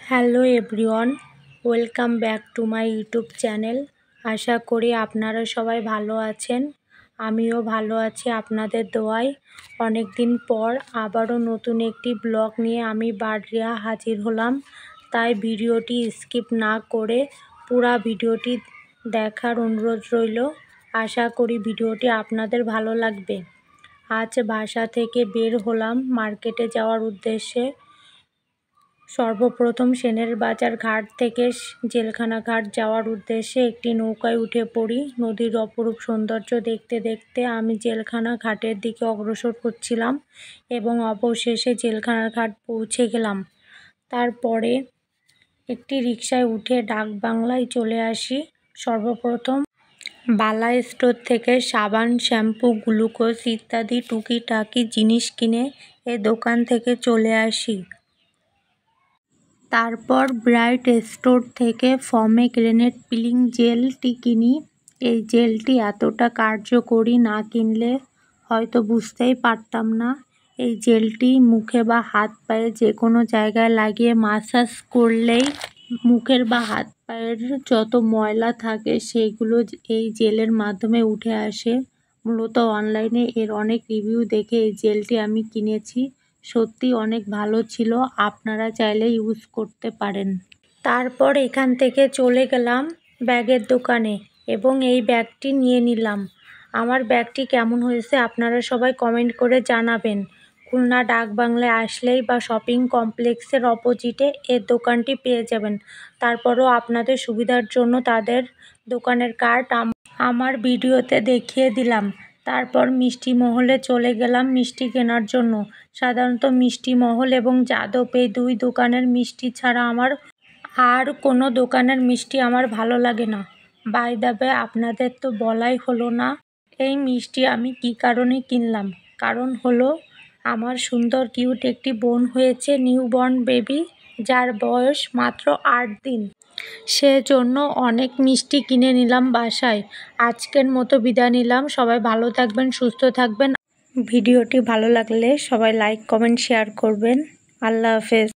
Hello everyone, welcome back to my YouTube channel. আশা করি আপনারা সবাই ভালো আছেন। আমিও ভালো আছি আপনাদের দোয়ায়। অনেক দিন পর আবারও নতুন একটি ব্লগ নিয়ে আমি বাড়িয়া হাজির হলাম। তাই ভিডিওটি স্কিপ না করে পুরা ভিডিওটি দেখার অনুরোধ রইল। আশা করি ভিডিওটি আপনাদের ভালো লাগবে। আজ বাসা থেকে বের হলাম মার্কেটে যাওয়ার উদ্দেশ্যে। সর্বপ্রথম সেনের বাজার ঘাট থেকে জেলখানা ঘাট যাওয়ার উদ্দেশ্যে একটি নৌকায় উঠে পড়ি। নদীর অপরূপ সৌন্দর্য দেখতে দেখতে আমি জেলখানা ঘাটের দিকে অগ্রসর হচ্ছিলাম এবং অবশেষে জেলখানা ঘাট পৌঁছে গেলাম। তারপরে একটি রিকশায় উঠে ডাকবাংলায় চলে আসি। সর্বপ্রথম বালা স্টোর থেকে সাবান, শ্যাম্পু, গ্লুকোজ ইত্যাদি টুকিটাকি জিনিস কিনে এ দোকান থেকে চলে আসি। তারপর ব্রাইট স্টোর থেকে পমেগ্রেনেট পিলিং জেলটি কিনি। এই জেলটি এতটা কার্যকরী, না কিনলে হয়তো বুঝতেই পারতাম না। এই জেলটি মুখে বা হাত পায়ে যে কোনো জায়গায় লাগিয়ে মাসাজ করলেই মুখের বা হাত পায়ের যত ময়লা থাকে সেইগুলো এই জেলের মাধ্যমে উঠে আসে। মূলত অনলাইনে এর অনেক রিভিউ দেখে এই জেলটি আমি কিনেছি। সত্যি অনেক ভালো ছিল, আপনারা চাইলে ইউজ করতে পারেন। তারপর এখান থেকে চলে গেলাম ব্যাগের দোকানে এবং এই ব্যাগটি নিয়ে নিলাম। আমার ব্যাগটি কেমন হয়েছে আপনারা সবাই কমেন্ট করে জানাবেন। খুলনা ডাকবাংলায় আসলেই বা শপিং কমপ্লেক্সের অপোজিটে এর দোকানটি পেয়ে যাবেন। তারপরও আপনাদের সুবিধার জন্য তাদের দোকানের কার্ড আমার ভিডিওতে দেখিয়ে দিলাম। তারপর মিষ্টি মহলে চলে গেলাম মিষ্টি কেনার জন্য। সাধারণত মিষ্টি মহল এবং যাদব এই দুই দোকানের মিষ্টি ছাড়া আমার আর কোনো দোকানের মিষ্টি আমার ভালো লাগে না। বাই দ্য ওয়ে, আপনাদের তো বলাই হলো না এই মিষ্টি আমি কী কারণে কিনলাম। কারণ হলো আমার সুন্দর কিউট একটি বোন হয়েছে, নিউবর্ন বেবি, যার বয়স মাত্র 8 দিন। সেজন্য অনেক মিষ্টি কিনে নিলাম বাসায়। আজকের মতো বিদায় নিলাম। সবাই ভালো থাকবেন, সুস্থ থাকবেন। ভিডিওটি ভালো লাগলে সবাই লাইক, কমেন্ট, শেয়ার করবেন। আল্লাহ হাফেজ।